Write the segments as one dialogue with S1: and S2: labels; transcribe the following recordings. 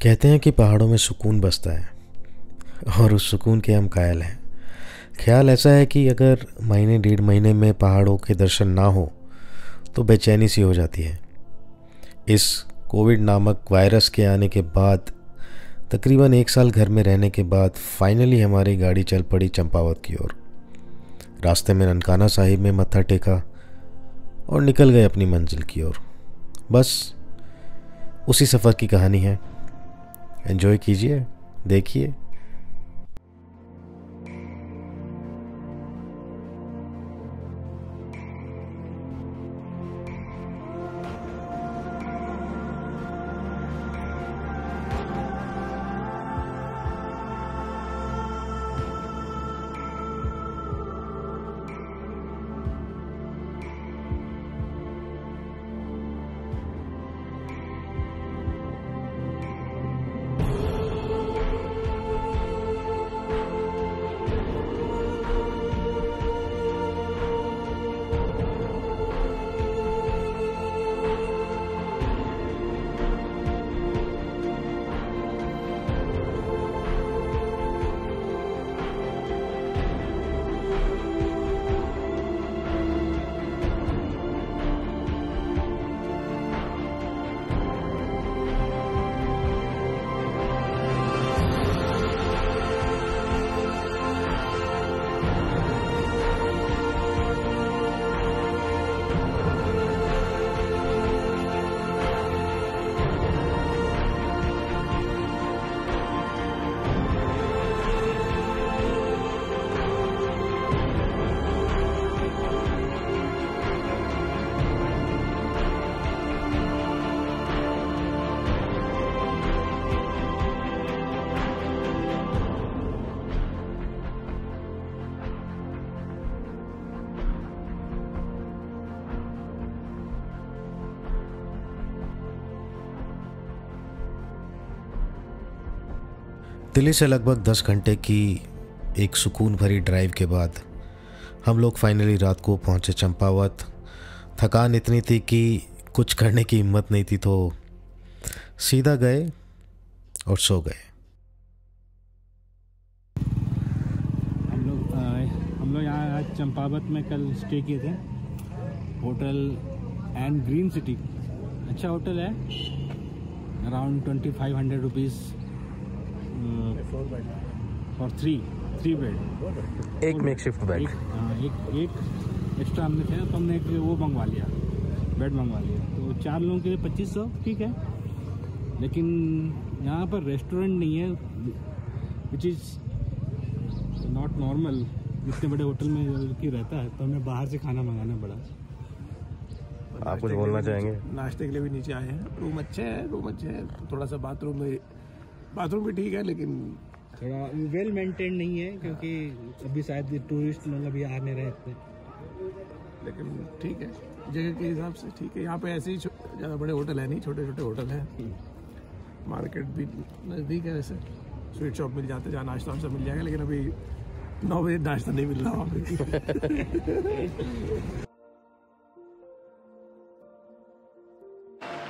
S1: कहते हैं कि पहाड़ों में सुकून बसता है और उस सुकून के हम कायल हैं। ख्याल ऐसा है कि अगर महीने डेढ़ महीने में पहाड़ों के दर्शन ना हो तो बेचैनी सी हो जाती है। इस कोविड नामक वायरस के आने के बाद तकरीबन एक साल घर में रहने के बाद फाइनली हमारी गाड़ी चल पड़ी चंपावत की ओर। रास्ते में ननकाना साहिब में मत्था टेका और निकल गए अपनी मंजिल की ओर। बस उसी सफ़र की कहानी है। एंजॉय कीजिए, देखिए। दिल्ली से लगभग 10 घंटे की एक सुकून भरी ड्राइव के बाद हम लोग फाइनली रात को पहुंचे चंपावत। थकान इतनी थी कि कुछ करने की हिम्मत नहीं थी, तो सीधा गए और सो गए।
S2: हम लोग यहाँ आज चंपावत में कल स्टे किए थे। होटल एंड ग्रीन सिटी, अच्छा होटल है। Around 2500 rupees for three bed.
S1: एक मेकशिफ्ट बेड।
S2: एक एक्स्ट्रा हमने थे तो हमने एक वो मंगवा लिया, बेड मंगवा लिया। तो 4 लोगों के लिए 2500 ठीक है। लेकिन यहाँ पर रेस्टोरेंट नहीं है, विच इज़ नॉट नॉर्मल। इतने बड़े होटल में की रहता है तो हमें बाहर से खाना मंगाना पड़ा।
S1: आप कुछ बोलना चाहेंगे?
S3: नाश्ते के लिए भी नीचे आए हैं। रूम अच्छे हैं। थोड़ा सा बाथरूम भी ठीक है, लेकिन
S2: थोड़ा वेल मेंटेन नहीं है क्योंकि अभी शायद टूरिस्ट लोग अभी आ नहीं रहे इतने।
S3: लेकिन ठीक है, जगह के हिसाब से ठीक है। यहाँ पे ऐसे ही ज़्यादा बड़े होटल है नहीं, छोटे छोटे होटल हैं। मार्केट भी नज़दीक है। वैसे स्वीट शॉप मिल जाते, जहाँ नाश्ता वाश्ता मिल जाएगा, लेकिन अभी 9 बजे नाश्ता नहीं मिल रहा वहाँ पे।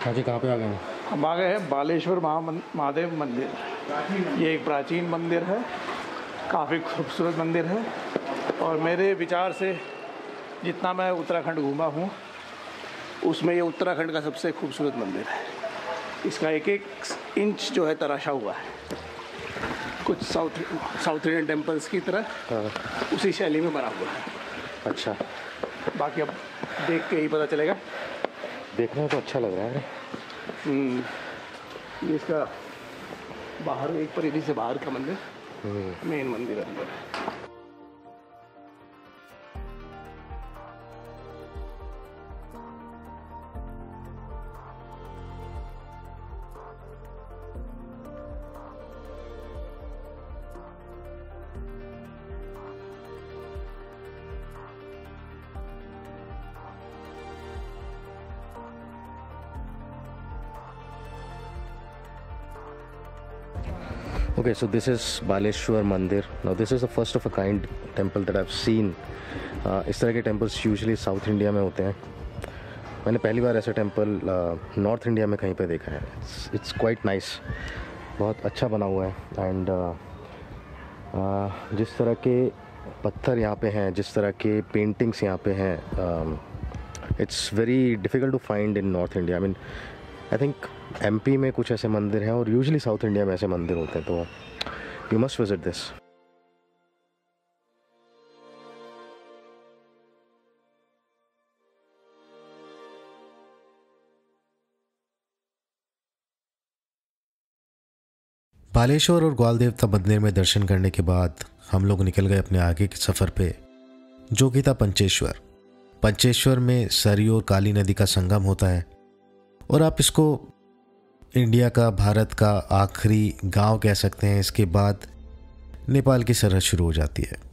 S1: हाँ जी, कहाँ पे आ गए हैं?
S3: हम आ गए हैं बालेश्वर महादेव मंदिर। ये एक प्राचीन मंदिर है, काफ़ी खूबसूरत मंदिर है। और मेरे विचार से जितना मैं उत्तराखंड घूमा हूँ उसमें ये उत्तराखंड का सबसे खूबसूरत मंदिर है। इसका एक एक इंच जो है तराशा हुआ है, कुछ साउथ इंडियन टेम्पल्स की तरह उसी शैली में बना हुआ है।
S1: अच्छा,
S3: बाकी अब देख के ही पता चलेगा।
S1: देखने में तो अच्छा लग रहा है।
S3: ये इसका बाहर एक परिधि से बाहर का मंदिर, मेन मंदिर है।
S1: Okay, so this is Baleshwar Mandir. Now this is the first of a kind temple that I've seen. इस तरह के टेम्पल्स यूजुअली साउथ इंडिया में होते हैं। मैंने पहली बार ऐसा टेम्पल नॉर्थ इंडिया में कहीं पे देखा है। It's quite nice. बहुत अच्छा बना हुआ है। एंड जिस तरह के पत्थर यहाँ पे हैं, जिस तरह के पेंटिंग्स यहाँ पे हैं, it's very difficult to find in North India. I mean I think MP में कुछ ऐसे मंदिर हैं और यूजुअली साउथ इंडिया में ऐसे मंदिर होते हैं, तो you must visit this. Baleshwar और ग्वाल देवता मंदिर में दर्शन करने के बाद हम लोग निकल गए अपने आगे के सफ़र पे, जो कि था पंचेश्वर। पंचेश्वर में सरयू और काली नदी का संगम होता है और आप इसको इंडिया का, भारत का आखिरी गांव कह सकते हैं। इसके बाद नेपाल की सरहद शुरू हो जाती है।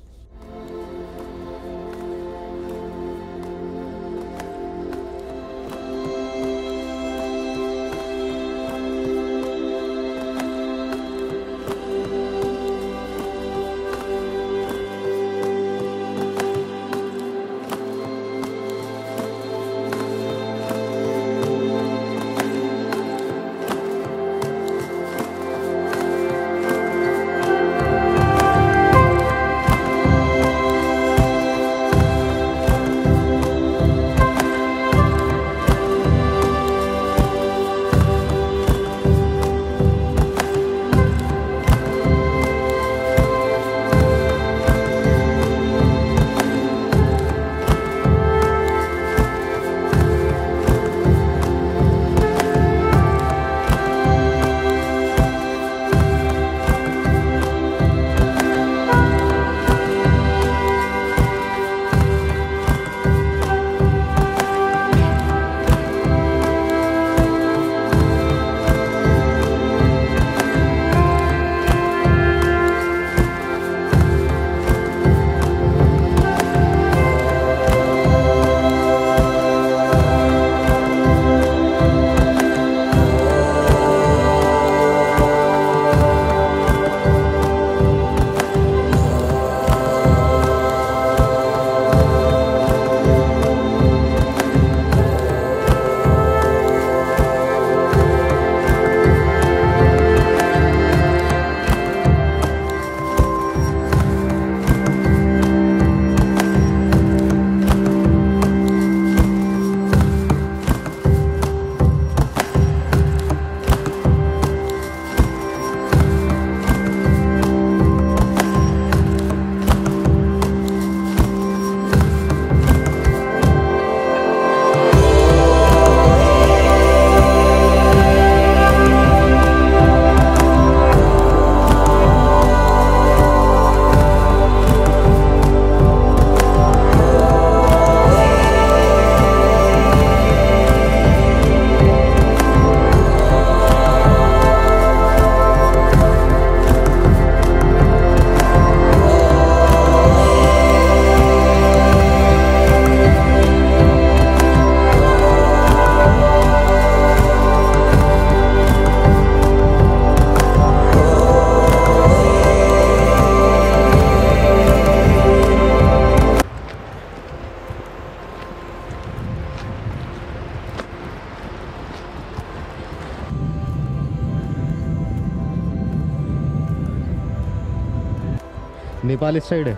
S1: नेपाल इस साइड है?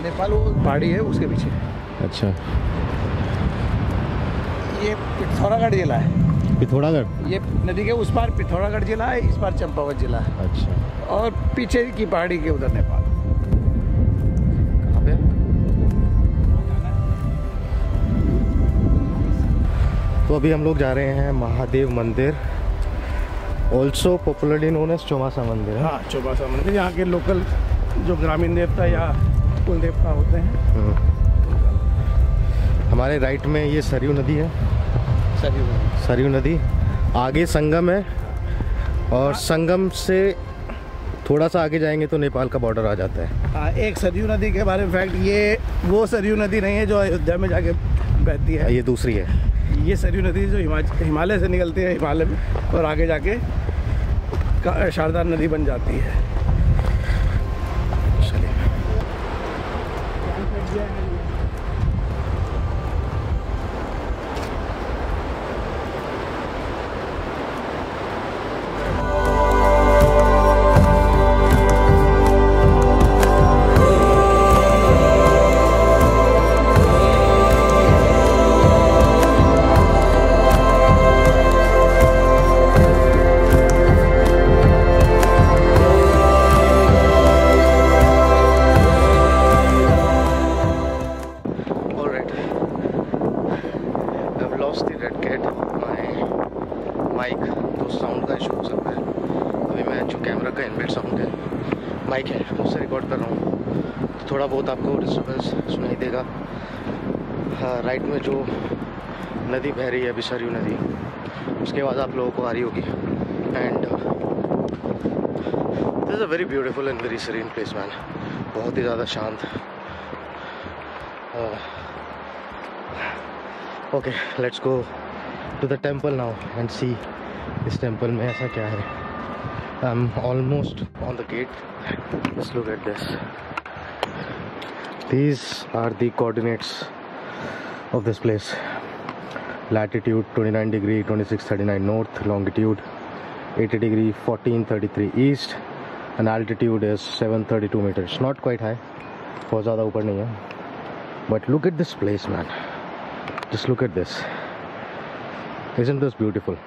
S3: नेपाल वो पहाड़ी है उसके पीछे।
S1: अच्छा,
S3: ये पिथौरागढ़ जिला है।
S1: पिथौरागढ़?
S3: ये नदी के उस पार पिथौरागढ़ जिला है, इस पार चंपावत जिला है।
S1: अच्छा।
S3: और पीछे की पहाड़ी के उधर नेपाल।
S1: कहाँ पे? तो अभी हम लोग जा रहे हैं महादेव मंदिर, ऑल्सो पॉपुलरली नोन एज चौमासा मंदिर।
S3: हाँ, चौमासा मंदिर यहाँ के लोकल जो ग्रामीण देवता या कुल देवता होते हैं।
S1: हमारे राइट में ये सरयू नदी है। सरयू नदी आगे संगम है और संगम से थोड़ा सा आगे जाएंगे तो नेपाल का बॉर्डर आ जाता है।
S3: हाँ, एक सरयू नदी के बारे में फैक्ट, ये वो सरयू नदी नहीं है जो अयोध्या में जाके बहती है,
S1: ये दूसरी है।
S3: ये सरयू नदी जो हिमालय से निकलती है, हिमालय में और आगे जाके शारदा नदी बन जाती है।
S1: साउंड का इशू हो सकता है। अभी मैं जो कैमरा का इनबिल्ट साउंड है, माइक है, उससे रिकॉर्ड कर रहा हूँ, तो थोड़ा बहुत आपको डिस्टर्बेंस सुनाई देगा। हाँ, राइट में जो नदी बह रही है, अभी सरयू नदी, उसके बाद आप लोगों को आ रही होगी। And this is a very beautiful and very serene place man, बहुत ही ज़्यादा शांत। Okay, let's go to the temple now and see इस टेम्पल में ऐसा क्या है। I am almost on the gate, just look at this, these are the coordinates of this place. Latitude 29 degree 2639 north, longitude 80 degree 1433 east, and altitude is 732 meters. Not quite high, बहुत ज़्यादा ऊपर नहीं है, but look at this place man, just look at this, isn't this beautiful?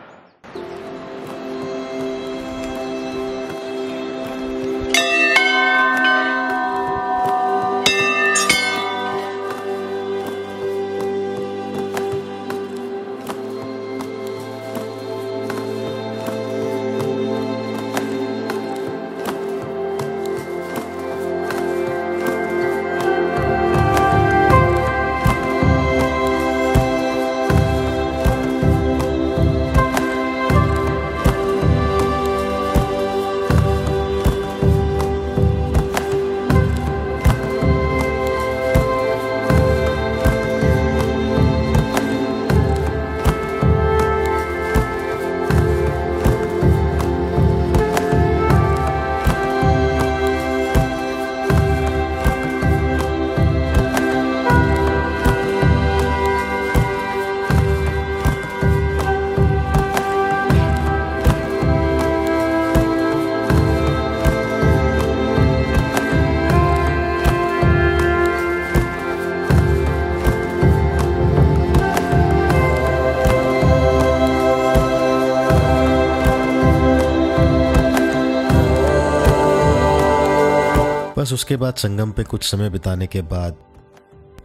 S1: बस उसके बाद संगम पे कुछ समय बिताने के बाद,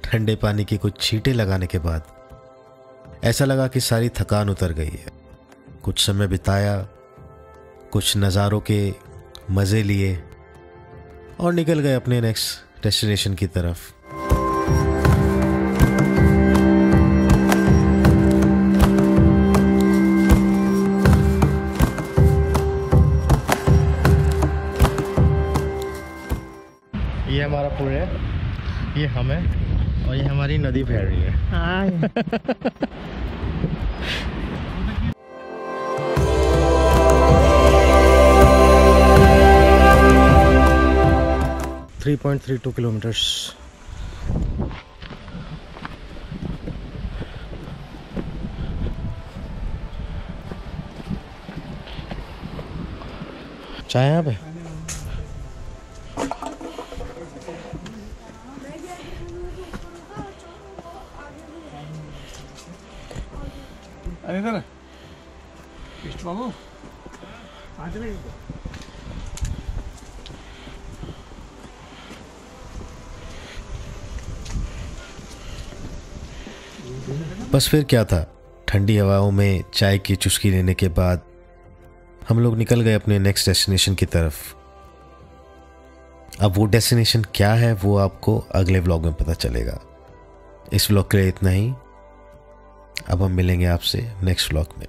S1: ठंडे पानी की कुछ छींटे लगाने के बाद ऐसा लगा कि सारी थकान उतर गई है। कुछ समय बिताया, कुछ नज़ारों के मज़े लिए और निकल गए अपने नेक्स्ट डेस्टिनेशन की तरफ। ये हमारा पुल है, ये हम है और ये हमारी नदी बह रही है। हाय 3.32 kilometers. चाय यहाँ पे
S3: इधर कृष्ण बाबू आज नहीं
S1: बस फिर क्या था, ठंडी हवाओं में चाय की चुस्की लेने के बाद हम लोग निकल गए अपने नेक्स्ट डेस्टिनेशन की तरफ। अब वो डेस्टिनेशन क्या है वो आपको अगले व्लॉग में पता चलेगा। इस व्लॉग के लिए इतना ही। अब हम मिलेंगे आपसे नेक्स्ट व्लॉग में।